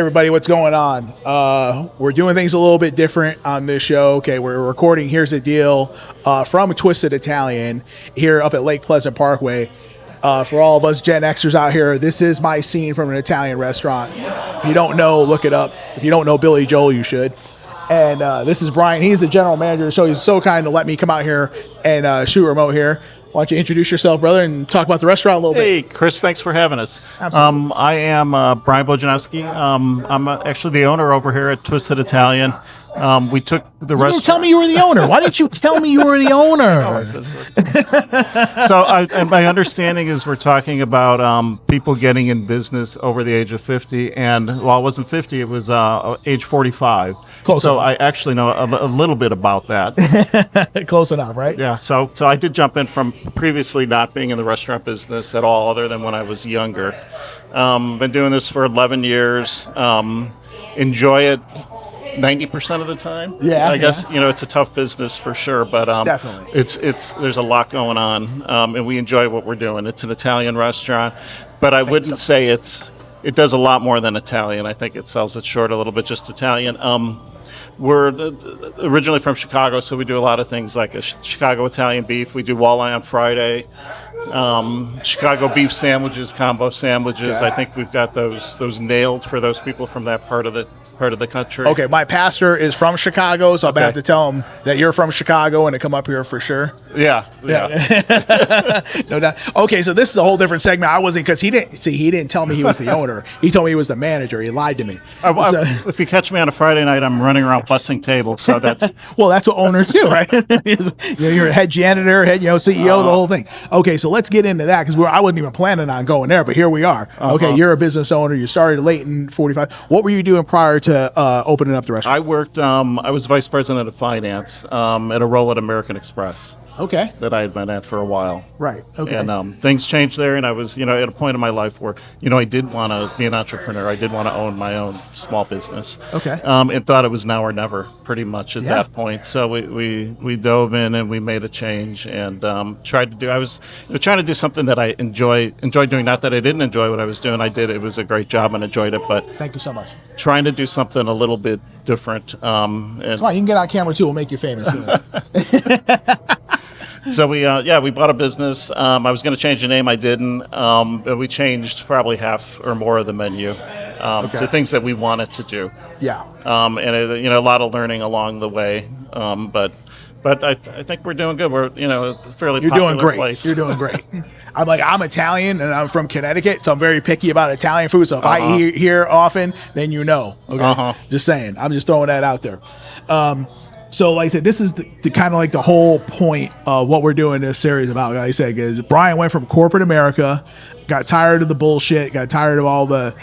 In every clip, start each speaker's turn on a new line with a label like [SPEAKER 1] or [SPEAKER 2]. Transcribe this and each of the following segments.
[SPEAKER 1] everybody, what's going on? We're doing things a little bit different on this show. Okay, we're recording Here's the Deal from Twisted Italian here up at Lake Pleasant Parkway. For all of us Gen Xers out here, this is my scene from an Italian restaurant. If you don't know, look it up. If you don't know Billy Joel, you should. And this is Brian. He's the general manager of the show. He's so kind to let me come out here and shoot remote here. Why don't you introduce yourself, brother, and talk about the restaurant a little bit?
[SPEAKER 2] Hey, Chris, thanks for having us.
[SPEAKER 1] Absolutely.
[SPEAKER 2] I am Brian Bojanowski. I'm actually the owner over here at Twisted Italian. We took the restaurant.
[SPEAKER 1] You didn't tell me you were the owner. Why didn't you tell me you were the owner?
[SPEAKER 2] So my understanding is we're talking about people getting in business over the age of 50. And while it wasn't 50, it was age 45.
[SPEAKER 1] Close
[SPEAKER 2] so
[SPEAKER 1] enough.
[SPEAKER 2] I actually know a little bit about that.
[SPEAKER 1] Close enough, right?
[SPEAKER 2] Yeah, so I did jump in from previously not being in the restaurant business at all, other than when I was younger. Been doing this for 11 years. Enjoy it 90% of the time.
[SPEAKER 1] Yeah,
[SPEAKER 2] I guess it's a tough business for sure, but
[SPEAKER 1] definitely
[SPEAKER 2] it's there's a lot going on, and we enjoy what we're doing. It's an Italian restaurant, but I wouldn't say it does a lot more than Italian. I think it sells it short a little bit, just Italian. We're originally from Chicago, so we do a lot of things like a Chicago Italian beef. We do walleye on Friday, Chicago beef sandwiches, combo sandwiches.
[SPEAKER 1] Okay.
[SPEAKER 2] I think we've got those nailed for those people from that part of the country.
[SPEAKER 1] Okay, my pastor is from Chicago, so I'm going to have to tell him that you're from Chicago and to come up here for sure.
[SPEAKER 2] Yeah.
[SPEAKER 1] No doubt. Okay, so this is a whole different segment. I wasn't, because he didn't tell me he was the owner. He told me he was the manager. He lied to me.
[SPEAKER 2] If you catch me on a Friday night, I'm running around blessing tables, so that's...
[SPEAKER 1] Well, that's what owners do, right? You're a head janitor, head CEO, the whole thing. Okay, so let's get into that, because I wasn't even planning on going there, but here we are. Okay, you're a business owner. You started late in 45. What were you doing prior to opening up the restaurant?
[SPEAKER 2] I worked, I was vice president of finance at a role at American Express.
[SPEAKER 1] Okay.
[SPEAKER 2] That I had been at for a while.
[SPEAKER 1] Right. Okay.
[SPEAKER 2] And things changed there, and I was, at a point in my life where, I did want to be an entrepreneur. I did want to own my own small business.
[SPEAKER 1] Okay.
[SPEAKER 2] And thought it was now or never, pretty much at that point. So we dove in and we made a change and tried to do. I was trying to do something that I enjoyed doing. Not that I didn't enjoy what I was doing. I did. It was a great job and enjoyed it. But
[SPEAKER 1] thank you so much.
[SPEAKER 2] Trying to do something a little bit different.
[SPEAKER 1] And come on, you can get on camera too. We'll make you famous.
[SPEAKER 2] So we bought a business. I was going to change the name. I didn't. But we changed probably half or more of the menu to things that we wanted to do.
[SPEAKER 1] Yeah.
[SPEAKER 2] And a lot of learning along the way. But I think we're doing good. We're a fairly
[SPEAKER 1] You're
[SPEAKER 2] popular
[SPEAKER 1] doing great.
[SPEAKER 2] place.
[SPEAKER 1] You're doing great. I'm Italian and I'm from Connecticut, so I'm very picky about Italian food. So if I eat here often, then Okay. Just saying. I'm just throwing that out there. So, like I said, this is the kind of like the whole point of what we're doing this series about. Like I said, because Brian went from corporate America, got tired of the bullshit, got tired of all the.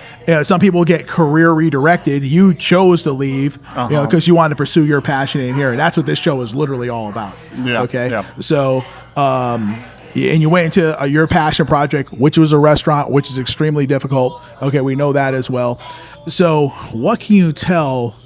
[SPEAKER 1] Some people get career redirected. You chose to leave, because you wanted to pursue your passion in here, and that's what this show is literally all about.
[SPEAKER 2] Yeah.
[SPEAKER 1] Okay.
[SPEAKER 2] Yeah.
[SPEAKER 1] So, and you went into your passion project, which was a restaurant, which is extremely difficult. Okay, we know that as well. So, what can you tell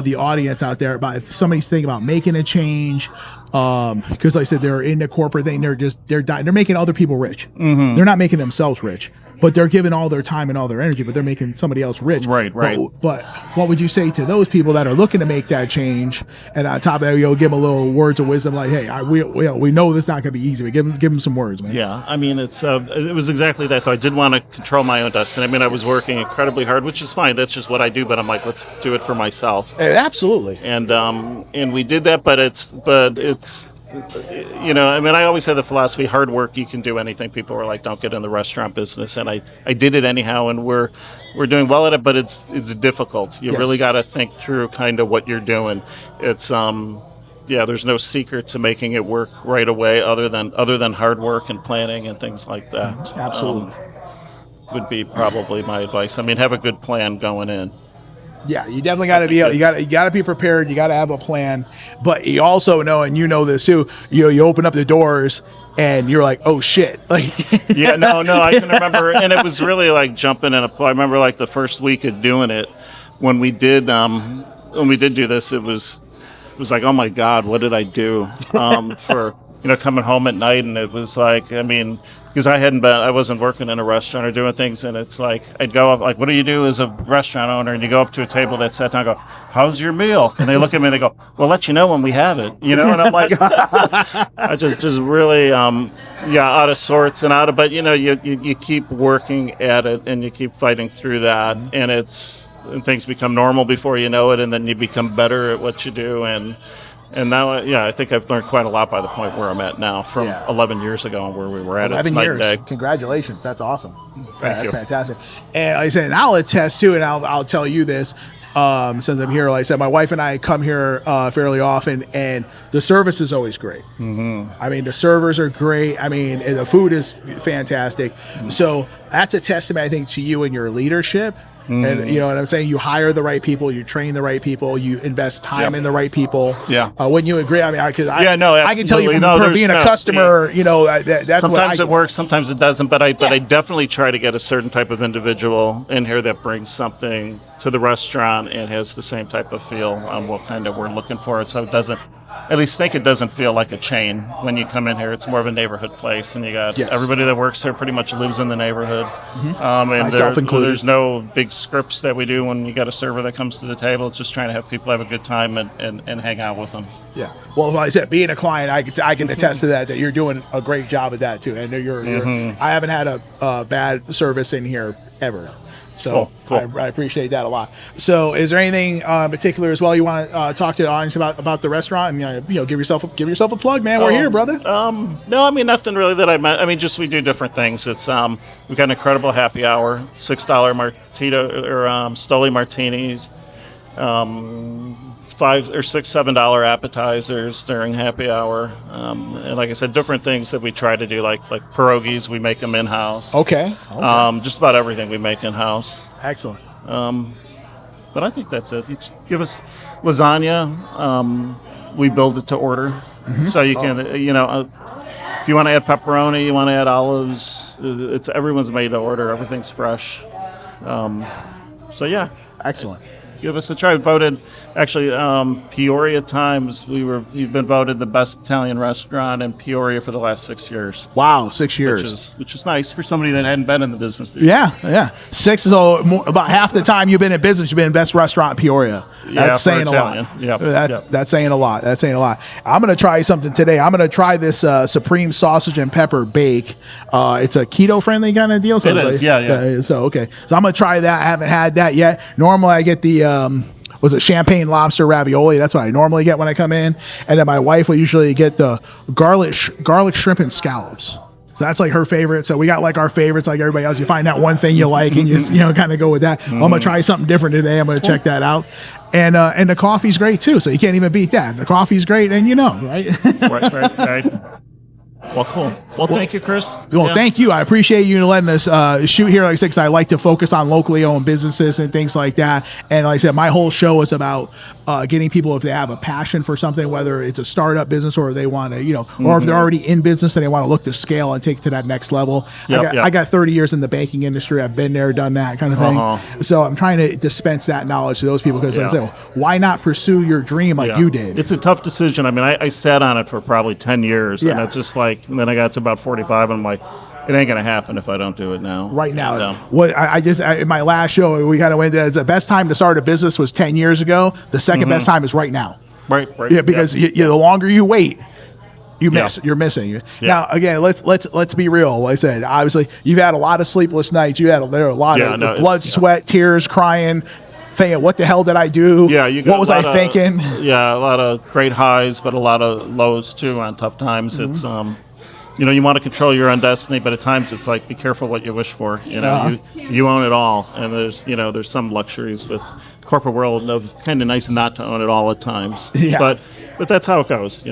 [SPEAKER 1] the audience out there about if somebody's thinking about making a change? Because like I said, they're in the corporate thing. They're making other people rich. Mm-hmm. They're not making themselves rich, but they're giving all their time and all their energy, but they're making somebody else rich.
[SPEAKER 2] Right.
[SPEAKER 1] But what would you say to those people that are looking to make that change? And on top of that, give them a little words of wisdom, like, hey, we know this is not going to be easy, but give them some words, man.
[SPEAKER 2] Yeah, I mean, it was exactly that. Though I did want to control my own destiny. I mean, I was working incredibly hard, which is fine. That's just what I do. But I'm like, let's do it for myself.
[SPEAKER 1] Absolutely.
[SPEAKER 2] And we did that. But it's. I mean, I always had the philosophy, hard work, you can do anything. People were like, don't get in the restaurant business. And I did it anyhow, and we're doing well at it, but it's difficult. You really got to think through kind of what you're doing. It's, there's no secret to making it work right away other than hard work and planning and things like that.
[SPEAKER 1] Absolutely.
[SPEAKER 2] Would be probably my advice. I mean, have a good plan going in.
[SPEAKER 1] Yeah, you definitely got to be. You got to be prepared. You got to have a plan, but you also know, and you know this too. You open up the doors, and you're like, oh shit! Like,
[SPEAKER 2] yeah, no, I can remember, and it was really like jumping in a pool. I remember like the first week of doing it, when we did do this, it was like, oh my god, what did I do? For coming home at night, and it was like, I mean, because I wasn't working in a restaurant or doing things, and it's like I'd go up, like, what do you do as a restaurant owner? And you go up to a table that's set down, and go, how's your meal? And they look at me and they go, we'll let you know when we have it, And I'm like, I just really, out of sorts and but you keep working at it and you keep fighting through that, and things become normal before you know it, and then you become better at what you do, and now, I think I've learned quite a lot by the point where I'm at now from 11 years ago and where we were at.
[SPEAKER 1] 11 years. Congratulations. That's awesome.
[SPEAKER 2] Thank you.
[SPEAKER 1] Fantastic. And like I said, and I'll attest to, and I'll tell you this, since I'm here, like I said, my wife and I come here fairly often, and the service is always great. Mm-hmm. I mean, the servers are great. I mean, and the food is fantastic. Mm-hmm. So that's a testament, I think, to you and your leadership. And you know what I'm saying? You hire the right people, you train the right people, you invest time in the right people.
[SPEAKER 2] Yeah.
[SPEAKER 1] Wouldn't you agree? I mean, I can tell you
[SPEAKER 2] from
[SPEAKER 1] being a customer, that's
[SPEAKER 2] sometimes it works, sometimes it doesn't. But I definitely try to get a certain type of individual in here that brings something to the restaurant and has the same type of feel on what kind of we're looking for. So it doesn't. At least think it doesn't feel like a chain when you come in here. It's more of a neighborhood place, and you got everybody that works there pretty much lives in the neighborhood. Mm-hmm. And
[SPEAKER 1] Myself included.
[SPEAKER 2] There's no big scripts that we do when you got a server that comes to the table. It's just trying to have people have a good time and hang out with them.
[SPEAKER 1] Yeah. Well, like I said, being a client, I can attest to that you're doing a great job at that too. And you're I haven't had a bad service in here ever. So cool. I appreciate that a lot. So, is there anything particular as well you want to talk to the audience about the restaurant? And give yourself a plug, man. We're here, brother.
[SPEAKER 2] No, I mean nothing really that I meant. I mean, just we do different things. It's we've got an incredible happy hour, $6 martito or Stoli martinis, $5 or $6, $7 appetizers during happy hour, and like I said, different things that we try to do, like pierogies. We make them in house.
[SPEAKER 1] Okay.
[SPEAKER 2] Just about everything we make in house.
[SPEAKER 1] Excellent.
[SPEAKER 2] But I think that's it. You just give us lasagna. We build it to order, so you can if you want to add pepperoni, you want to add olives. Everyone's made to order. Everything's fresh. So yeah.
[SPEAKER 1] Excellent.
[SPEAKER 2] Give us a try. Voted, actually, Peoria Times. We've been voted the best Italian restaurant in Peoria for the last 6 years.
[SPEAKER 1] Wow, 6 years,
[SPEAKER 2] which is nice for somebody that hadn't been in the business before.
[SPEAKER 1] Yeah. 6 is about half the time you've been in business. You've been in best restaurant in Peoria. That's saying a lot.
[SPEAKER 2] Yep.
[SPEAKER 1] That's saying a lot. That's saying a lot. I'm gonna try something today. I'm gonna try this Supreme sausage and pepper bake. It's a keto friendly kind of deal. So
[SPEAKER 2] it is. Yeah.
[SPEAKER 1] So okay. So I'm gonna try that. I haven't had that yet. Normally I get the was it champagne lobster ravioli? That's what I normally get when I come in. And then my wife will usually get the garlic shrimp and scallops. So that's like her favorite. So we got like our favorites, like everybody else. You find that one thing you like, and you kind of go with that. Well, I'm gonna try something different today. I'm gonna check that out. And the coffee's great too. So you can't even beat that. The coffee's great, and right?
[SPEAKER 2] Right. Well, cool. Well, thank you, Chris.
[SPEAKER 1] Well, thank you. I appreciate you letting us shoot here. Like I said, because I like to focus on locally owned businesses and things like that. And like I said, my whole show is about getting people, if they have a passion for something, whether it's a startup business or they want to, or if they're already in business and they want to look to scale and take it to that next level. I got 30 years in the banking industry. I've been there, done that kind of thing. So I'm trying to dispense that knowledge to those people because like I said, why not pursue your dream like you did?
[SPEAKER 2] It's a tough decision. I mean, I sat on it for probably 10 years, and it's just like, and then I got to about 45, and I'm like, it ain't gonna happen if I don't do it now.
[SPEAKER 1] Right now, what in my last show we kind of went. The best time to start a business was 10 years ago. The second best time is right now.
[SPEAKER 2] Right.
[SPEAKER 1] Yeah, because the longer you wait, you miss. You're missing. Yeah. Now again, let's be real. Like I said, obviously you've had a lot of sleepless nights. You had a lot of blood, sweat, tears, crying. Thinking, what the hell did I do?
[SPEAKER 2] Yeah,
[SPEAKER 1] what was I thinking?
[SPEAKER 2] Yeah, a lot of great highs, but a lot of lows too on tough times. It's you want to control your own destiny, but at times it's like, be careful what you wish for. You own it all, and there's some luxuries with the corporate world. It's kind of nice not to own it all at times. Yeah. But that's how it goes.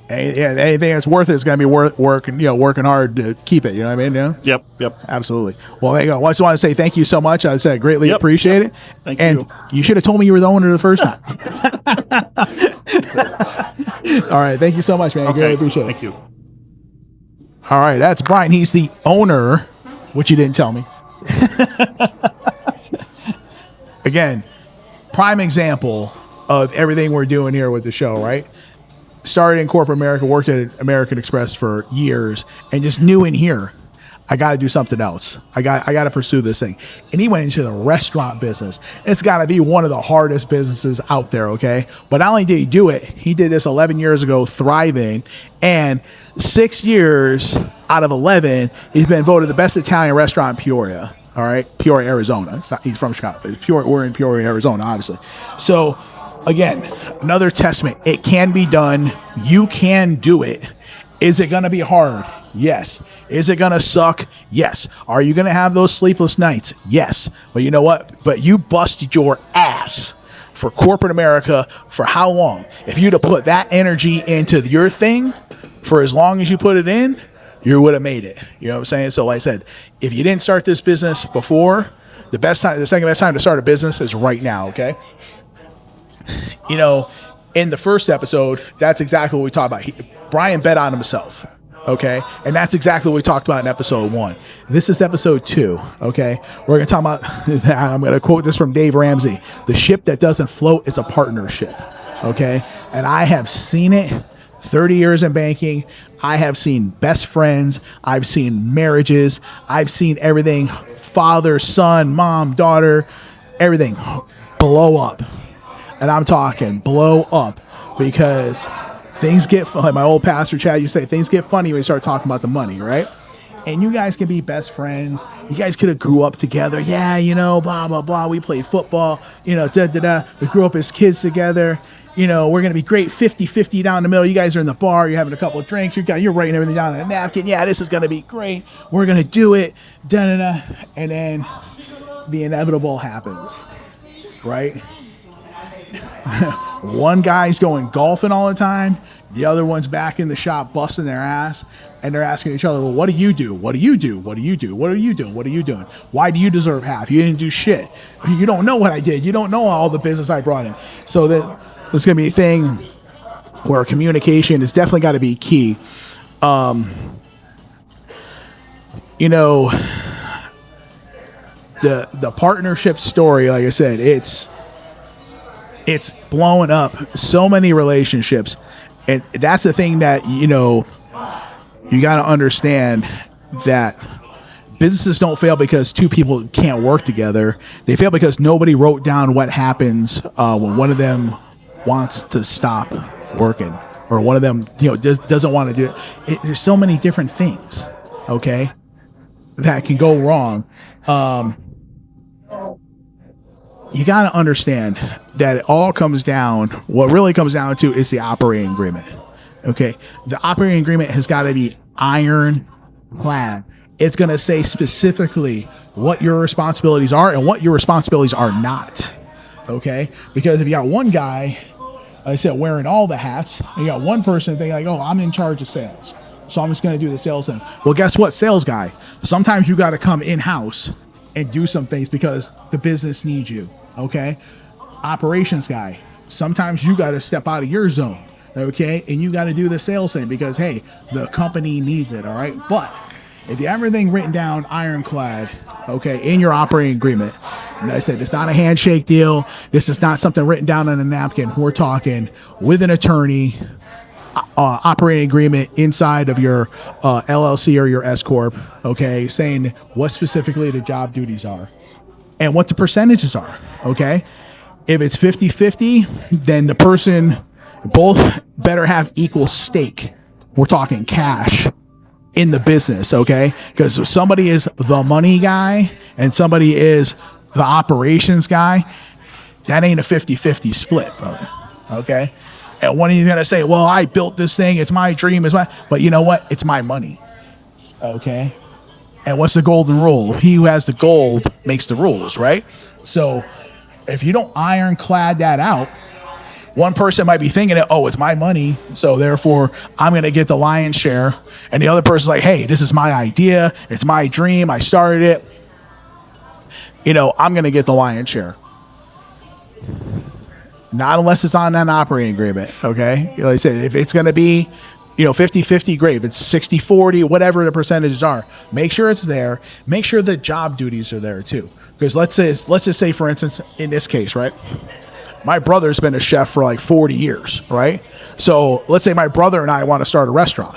[SPEAKER 1] Anything that's worth it is going to be working hard to keep it. You know what I mean? Yeah?
[SPEAKER 2] Yep.
[SPEAKER 1] Absolutely. Well, there you go. I just want to say thank you so much. I said greatly appreciate it.
[SPEAKER 2] Thank you.
[SPEAKER 1] You should have told me you were the owner the first time. All right. Thank you so much, man.
[SPEAKER 2] Okay.
[SPEAKER 1] Greatly appreciate it.
[SPEAKER 2] Thank you.
[SPEAKER 1] All right. That's Brian. He's the owner, which you didn't tell me. Again, prime example of everything we're doing here with the show, right? started in corporate America, worked at American Express for years, and just knew in here, I got to do something else. I got to pursue this thing. And he went into the restaurant business. It's got to be one of the hardest businesses out there, okay? But not only did he do it, he did this 11 years ago, thriving. And 6 years out of 11, he's been voted the best Italian restaurant in Peoria, all right? Peoria, Arizona. He's from Chicago. We're in Peoria, Arizona, obviously. So, again, another testament. It can be done. You can do it. Is it going to be hard? Yes. Is it going to suck? Yes. Are you going to have those sleepless nights? Yes. But you know what? But you busted your ass for corporate America for how long? If you'd have put that energy into your thing for as long as you put it in, you would have made it. You know what I'm saying? So like I said, if you didn't start this business before, the second best time to start a business is right now, okay? You know, in the first episode, that's exactly what we talked about. Brian bet on himself. Okay, and that's exactly what we talked about in episode 1. This is episode 2. Okay, we're gonna talk about. I'm gonna quote this from Dave Ramsey: "The ship that doesn't float is a partnership." Okay, and I have seen it. 30 years in banking, I have seen best friends. I've seen marriages. I've seen everything: father, son, mom, daughter, everything blow up. And I'm talking blow up because things get like my old pastor Chad used to say, things get funny when you start talking about the money, right? And you guys can be best friends. You guys could have grew up together. Yeah, you know, blah, blah, blah. We played football, you know, da-da-da. We grew up as kids together. You know, we're going to be great 50-50 down the middle. You guys are in the bar. You're having a couple of drinks. You're writing everything down on a napkin. Yeah, this is going to be great. We're going to do it. Da-da-da. And then the inevitable happens, right? One guy's going golfing all the time. The other one's back in the shop busting their ass. And they're asking each other, well, what do you do? What do you do? What do you do? What are you doing? What are you doing? Why do you deserve half? You didn't do shit. You don't know what I did. You don't know all the business I brought in. So there's going to be a thing where communication is definitely got to be key. You know, the partnership story, like I said, it's blowing up so many relationships. And that's the thing that, you know, you got to understand that businesses don't fail because two people can't work together. They fail because nobody wrote down what happens when one of them wants to stop working or one of them, you know, doesn't want to do it. There's so many different things, okay, that can go wrong. You got to understand that it all comes down, what really comes down to is the operating agreement. Okay. The operating agreement has got to be ironclad. It's going to say specifically what your responsibilities are and what your responsibilities are not. Okay. Because if you got one guy, like I said, wearing all the hats, and you got one person thinking like, oh, I'm in charge of sales, so I'm just going to do the sales thing. Well, guess what, sales guy? Sometimes you got to come in-house and do some things because the business needs you, okay? Operations guy, sometimes you got to step out of your zone, okay? And you got to do the sales thing because, hey, the company needs it, all right? But if you have everything written down ironclad, okay, in your operating agreement, and I said, it's not a handshake deal. This is not something written down on a napkin. We're talking with an attorney, operating agreement inside of your LLC or your S Corp, okay, saying what specifically the job duties are and what the percentages are, okay? If it's 50-50, then the person, both better have equal stake. We're talking cash in the business, okay? Because if somebody is the money guy and somebody is the operations guy, that ain't a 50-50 split, brother, okay? And one of you is going to say, well, I built this thing. It's my dream. But you know what? It's my money. Okay. And what's the golden rule? He who has the gold makes the rules, right? So if you don't ironclad that out, one person might be thinking, oh, it's my money, so therefore I'm going to get the lion's share. And the other person's like, hey, this is my idea. It's my dream. I started it. You know, I'm going to get the lion's share. Not unless it's on an operating agreement, okay? Like I said, if it's going to be, you know, 50-50, great. If it's 60-40, whatever the percentages are, make sure it's there. Make sure the job duties are there too. Because let's just say, for instance, in this case, right? My brother's been a chef for like 40 years, right? So let's say my brother and I want to start a restaurant.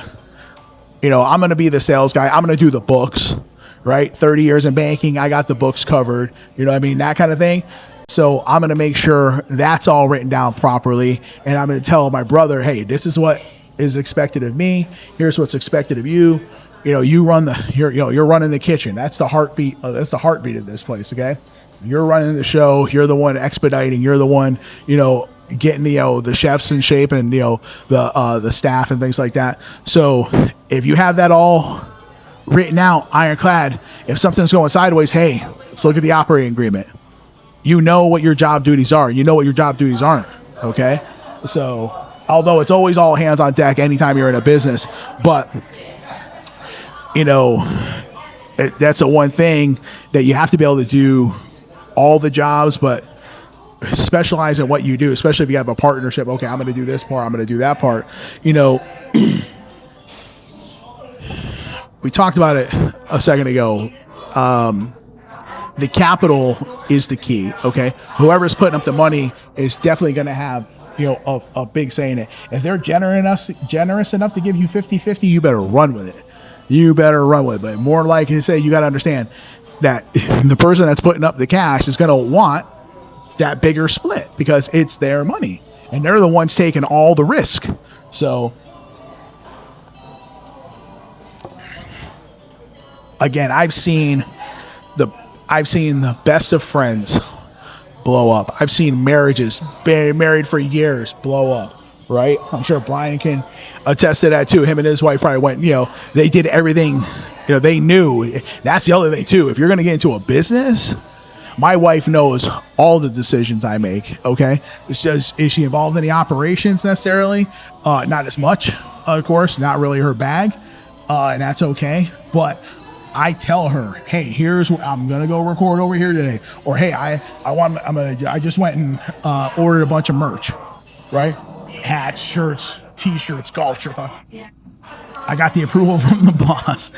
[SPEAKER 1] I'm going to be the sales guy. I'm going to do the books, right? 30 years in banking, I got the books covered. You know what I mean? That kind of thing. So I'm going to make sure that's all written down properly. And I'm going to tell my brother, hey, this is what is expected of me. Here's what's expected of you. You're running the kitchen. That's the heartbeat. That's the heartbeat of this place. Okay. You're running the show. You're the one expediting. You're the one, getting the chefs in shape and the staff and things like that. So if you have that all written out, ironclad, if something's going sideways, hey, let's look at the operating agreement. You know what your job duties are. You know what your job duties aren't. Okay. So although it's always all hands on deck anytime you're in a business, but that's the one thing that you have to be able to do all the jobs, but specialize in what you do, especially if you have a partnership. Okay, I'm going to do this part. I'm going to do that part. We talked about it a second ago. The capital is the key. Okay. Whoever's putting up the money is definitely going to have, a big say in it. If they're generous enough to give you 50-50, you better run with it. But more like to say, you got to understand that the person that's putting up the cash is going to want that bigger split because it's their money and they're the ones taking all the risk. So again, I've seen the best of friends blow up. I've seen marriages been married for years blow up. Right? I'm sure Brian can attest to that too. Him and his wife probably went, they did everything, they knew. That's the other thing too. If you're going to get into a business, my wife knows all the decisions I make. Okay. It's just, is she involved in the operations necessarily? Not as much, of course, not really her bag. And that's okay. But I tell her, hey, here's what I'm going to go record over here today. Or, hey, I just went and ordered a bunch of merch, right? Hats, shirts, t-shirts, golf shirts. I got the approval from the boss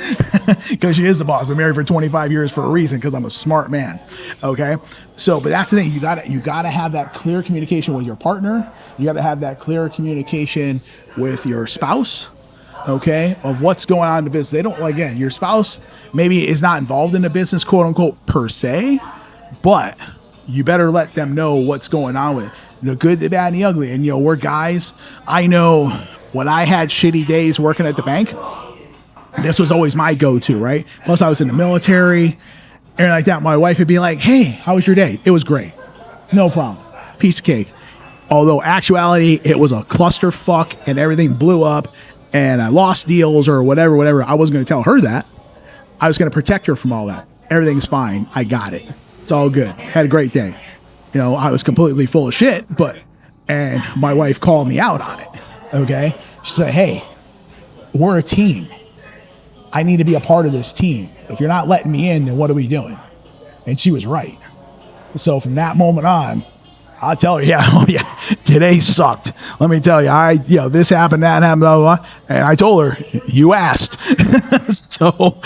[SPEAKER 1] because she is the boss. Been married for 25 years for a reason because I'm a smart man. Okay. So, but that's the thing. You gotta have that clear communication with your partner. You gotta have that clear communication with your spouse. Okay. Of what's going on in the business. They don't, again, your spouse maybe is not involved in the business, quote unquote, per se, but you better let them know what's going on with it. The good, the bad, and the ugly. And, we're guys. I know when I had shitty days working at the bank, this was always my go-to, right? Plus, I was in the military and like that. My wife would be like, hey, how was your day? It was great. No problem. Piece of cake. Although, actuality, it was a clusterfuck and everything blew up and I lost deals or whatever. I wasn't going to tell her that. I was going to protect her from all that. Everything's fine. I got it. It's all good. Had a great day. I was completely full of shit, and my wife called me out on it. Okay. She said, hey, we're a team. I need to be a part of this team. If you're not letting me in, then what are we doing? And she was right. So from that moment on, I'll tell her, today sucked. Let me tell you, this happened, that happened, blah, blah, blah. And I told her, you asked. So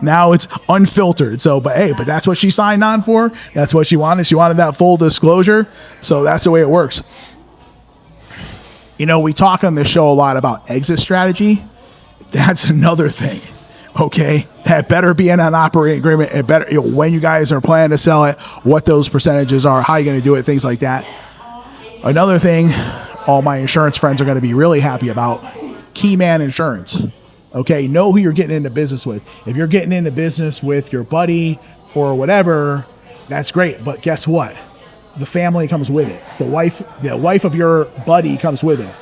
[SPEAKER 1] now it's unfiltered. So, but that's what she signed on for. That's what she wanted. She wanted that full disclosure. So that's the way it works. We talk on this show a lot about exit strategy. That's another thing. Okay, that better be in an operating agreement. It better, when you guys are planning to sell it, what those percentages are, how you're going to do it, things like that. Another thing, all my insurance friends are going to be really happy about, key man insurance. Okay, know who you're getting into business with. If you're getting into business with your buddy or whatever, that's great. But guess what? The family comes with it. The wife of your buddy comes with it.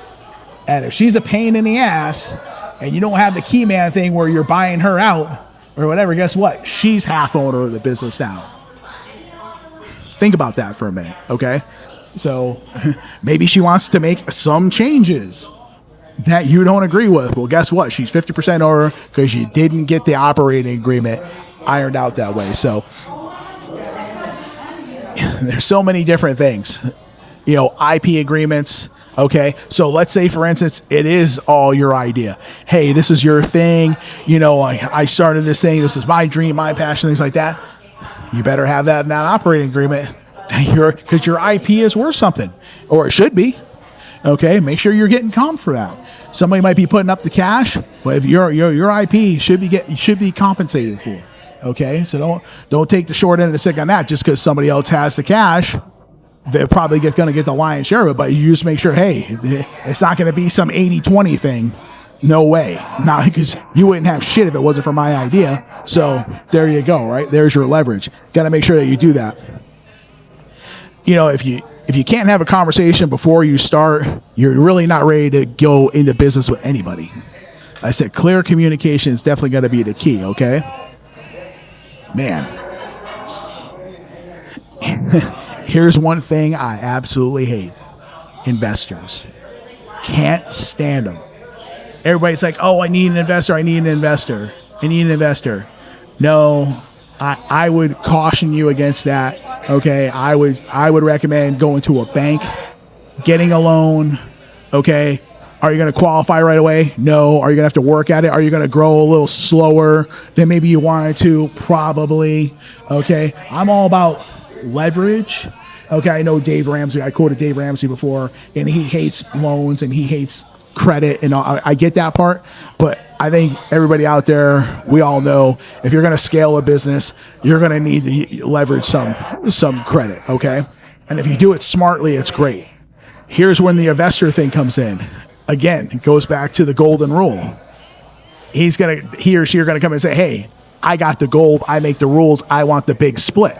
[SPEAKER 1] And if she's a pain in the ass, and you don't have the key man thing where you're buying her out or whatever, guess what? She's half owner of the business now. Think about that for a minute, okay? So maybe she wants to make some changes that you don't agree with. Well, guess what? She's 50% owner because you didn't get the operating agreement ironed out that way. So there's so many different things. IP agreements. Okay, so let's say, for instance, it is all your idea. Hey, this is your thing. I started this thing. This is my dream, my passion, things like that. You better have that in that operating agreement. because your IP is worth something, or it should be. Okay, make sure you're getting comped for that. Somebody might be putting up the cash, but if your IP should be compensated for. Okay, so don't take the short end of the stick on that just because somebody else has the cash. They're probably going to get the lion's share of it, but you just make sure, hey, it's not going to be some 80-20 thing. No way. Not because you wouldn't have shit if it wasn't for my idea. So there you go, right? There's your leverage. Got to make sure that you do that. If you can't have a conversation before you start, you're really not ready to go into business with anybody. I said clear communication is definitely going to be the key, okay? Man. Here's one thing I absolutely hate. Investors. Can't stand them. Everybody's like, oh, I need an investor. No, I would caution you against that. Okay, I would recommend going to a bank, getting a loan. Okay, are you going to qualify right away? No. Are you going to have to work at it? Are you going to grow a little slower than maybe you wanted to? Probably. Okay, I'm all about leverage. Okay, I know Dave Ramsey. I quoted Dave Ramsey before, and he hates loans and he hates credit, and I get that part. But I think everybody out there, we all know if you're going to scale a business, you're going to need to leverage some credit. Okay, and if you do it smartly, it's great. Here's when the investor thing comes in. Again, it goes back to the golden rule. He or she are going to come and say, hey, I got the gold. I make the rules. I want the big split.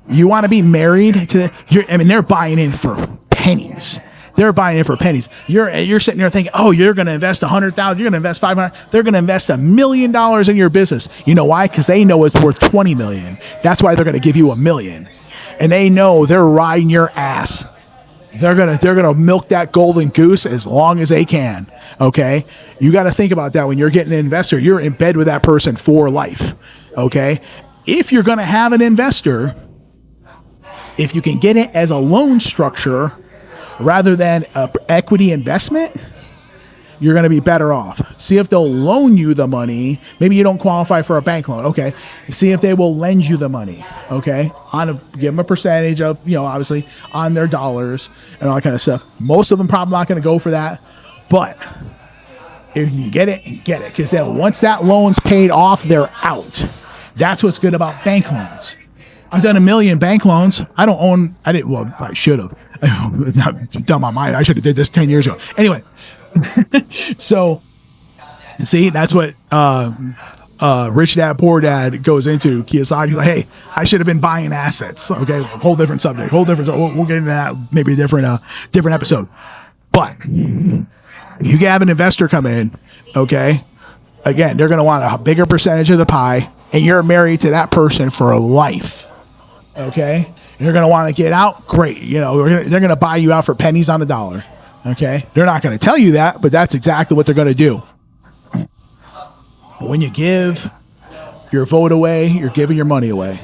[SPEAKER 1] You want to be married to they're buying in for pennies. You're sitting there thinking, oh, you're going to invest $100,000, you're going to invest $500,000. They're going to invest $1 million in your business. You know why? Because they know it's worth $20 million. That's why they're going to give you $1 million, and they know they're riding your ass. They're gonna milk that golden goose as long as they can. Okay, you got to think about that when you're getting an investor. You're in bed with that person for life. Okay, if you're going to have an investor, if you can get it as a loan structure rather than an equity investment, you're going to be better off. See if they'll loan you the money. Maybe you don't qualify for a bank loan. Okay. See if they will lend you the money. Okay. Give them a percentage of, obviously on their dollars and all that kind of stuff. Most of them probably not going to go for that. But if you can get it, get it. Because then once that loan's paid off, they're out. That's what's good about bank loans. I've done 1 million bank loans. I should have. Done my mind. I should have did this 10 years ago. Anyway. So, see, that's what Rich Dad Poor Dad goes into. Kiyosaki's like, hey, I should have been buying assets. Okay, whole different subject. We'll get into that maybe a different episode. But if you have an investor come in, okay, again, they're going to want a bigger percentage of the pie, and you're married to that person for life. Okay, you're going to want to get out. Great, they're going to buy you out for pennies on the dollar. Okay, they're not going to tell you that, but that's exactly what they're going to do. When you give your vote away, you're giving your money away.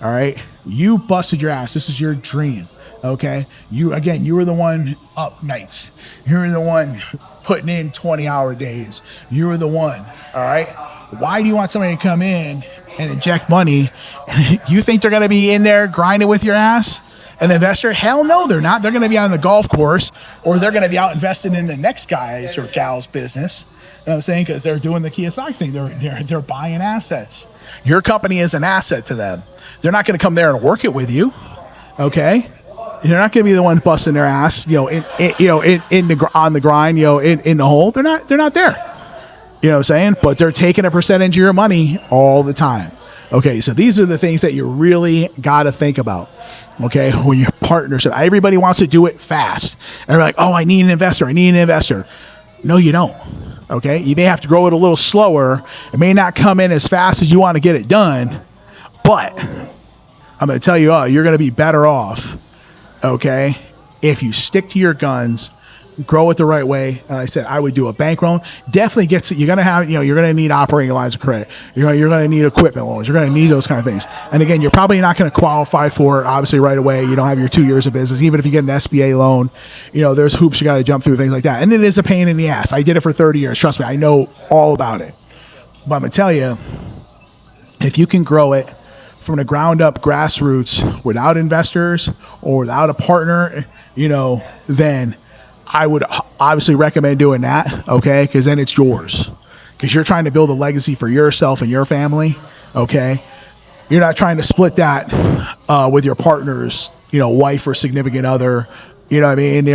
[SPEAKER 1] All right, you busted your ass. This is your dream. Okay, you were the one up nights. You were the one putting in 20-hour days. You were the one. All right, why do you want somebody to come in and inject money? You think they're going to be in there grinding with your ass? An investor? Hell no, they're not. They're going to be on the golf course, or they're going to be out investing in the next guy's or gal's business. You know what I'm saying? Because they're doing the Kiyosaki thing. They're buying assets. Your company is an asset to them. They're not going to come there and work it with you. Okay, they're not going to be the one busting their ass. On the grind. In the hole. They're not there. You know what I'm saying? But they're taking a percentage of your money all the time. Okay, so these are the things that you really got to think about. Okay, when you're partnership, everybody wants to do it fast. And they're like, oh, I need an investor. No, you don't. Okay, you may have to grow it a little slower. It may not come in as fast as you want to get it done. But I'm going to tell you, you're going to be better off, okay, if you stick to your guns, grow it the right way. I said I would do a bank loan. Definitely you're going to have, you're going to need operating lines of credit. You're going to need equipment loans. You're going to need those kind of things. And again, you're probably not going to qualify for it, obviously, right away. You don't have your 2 years of business. Even if you get an SBA loan, there's hoops you got to jump through, things like that. And it is a pain in the ass. I did it for 30 years. Trust me, I know all about it. But I'm going to tell you, if you can grow it from the ground up grassroots without investors or without a partner, then I would obviously recommend doing that, okay? Because then it's yours. Because you're trying to build a legacy for yourself and your family, okay? You're not trying to split that with your partner's, wife or significant other, you know what I mean?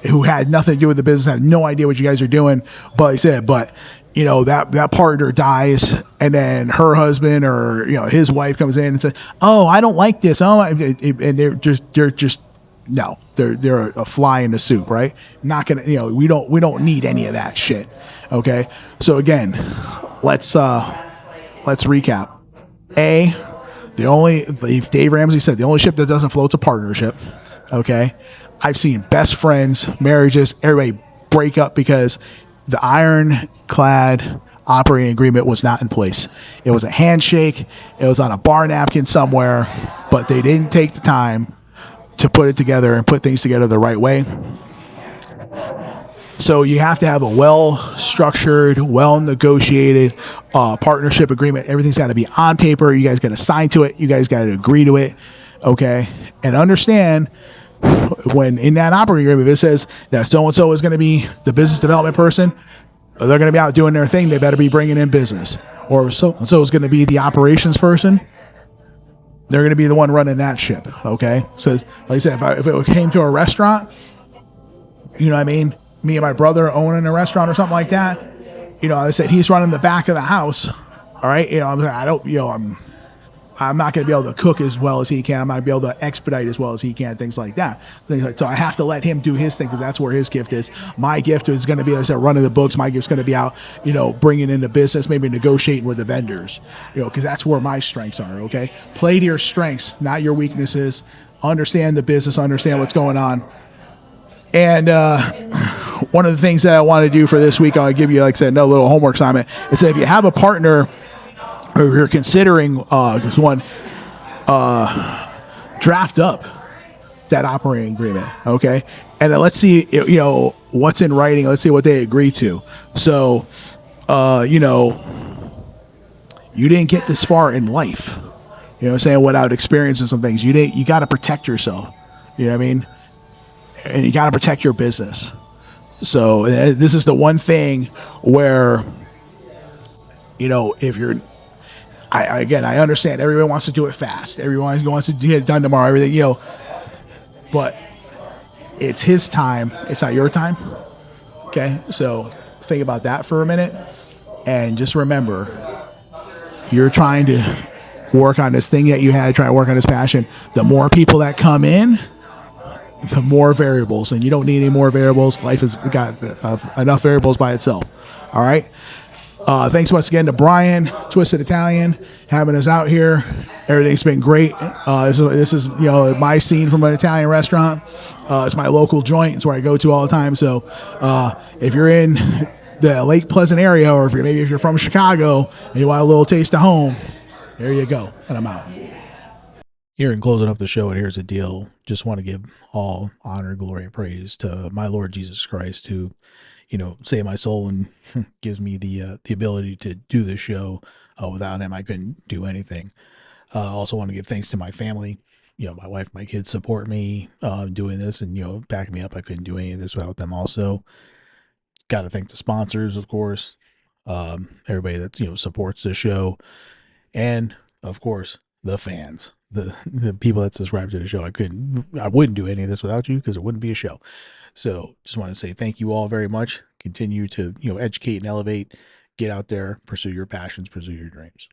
[SPEAKER 1] Who had nothing to do with the business, had no idea what you guys are doing. But like I said, that partner dies, and then her husband or his wife comes in and says, "Oh, I don't like this." Oh, and they're just no, they're a fly in the soup, right? Not gonna, we don't need any of that shit. Okay, so again, let's recap. Like Dave Ramsey said, the only ship that doesn't float's a partnership. Okay, I've seen best friends, marriages, everybody break up because the ironclad operating agreement was not in place. It was a handshake. It was on a bar napkin somewhere, but they didn't take the time to put it together and put things together the right way. So you have to have a well-structured, well-negotiated partnership agreement. Everything's got to be on paper. You guys got to sign to it. You guys got to agree to it, okay? And understand when in that operating agreement, if it says that so-and-so is going to be the business development person, they're going to be out doing their thing. They better be bringing in business. Or so-and-so is going to be the operations person. They're going to be the one running that ship, okay? So, like I said, if it came to a restaurant, you know what I mean? Me and my brother owning a restaurant or something like that, I said he's running the back of the house. All right, I'm not going to be able to cook as well as he can. I'm not going to be able to expedite as well as he can. Things like that. So I have to let him do his thing because that's where his gift is. My gift is going to be, as I said, running the books. My gift's going to be out, bringing in the business, maybe negotiating with the vendors, because that's where my strengths are. Okay, play to your strengths, not your weaknesses. Understand the business. Understand what's going on. And one of the things that I want to do for this week, I'll give you, like I said, another little homework assignment. Is that if you have a partner or you're considering one, draft up that operating agreement, okay? And then let's see, what's in writing. Let's see what they agree to. So, you didn't get this far in life, what I'm saying, without experiencing some things. You got to protect yourself. You know what I mean? And you got to protect your business. So this is the one thing where, if you're, I understand everyone wants to do it fast. Everyone wants to get it done tomorrow, everything, but it's his time. It's not your time. Okay. So think about that for a minute and just remember you're trying to work on this thing that you had, trying to work on this passion. The more people that come in, the more variables, and you don't need any more variables. Life has got enough variables by itself. All right. Thanks once again to Brian, Twisted Italian, having us out here. Everything's been great. This is my scene from an Italian restaurant. It's my local joint. It's where I go to all the time. So if you're in the Lake Pleasant area, or if you're from Chicago and you want a little taste of home, there you go. And I'm out. Here in closing up the show, and here's the deal. Just want to give all honor, glory, and praise to my Lord Jesus Christ, who, saved my soul and gives me the ability to do this show. Without him, I couldn't do anything. Also want to give thanks to my family. My wife, my kids support me doing this and, backing me up. I couldn't do any of this without them also. Got to thank the sponsors, of course. Everybody that, supports the show. And, of course, the fans. The people that subscribe to the show. I wouldn't do any of this without you, because it wouldn't be a show. So just want to say thank you all very much. Continue to, educate and elevate. Get out there, pursue your passions, pursue your dreams.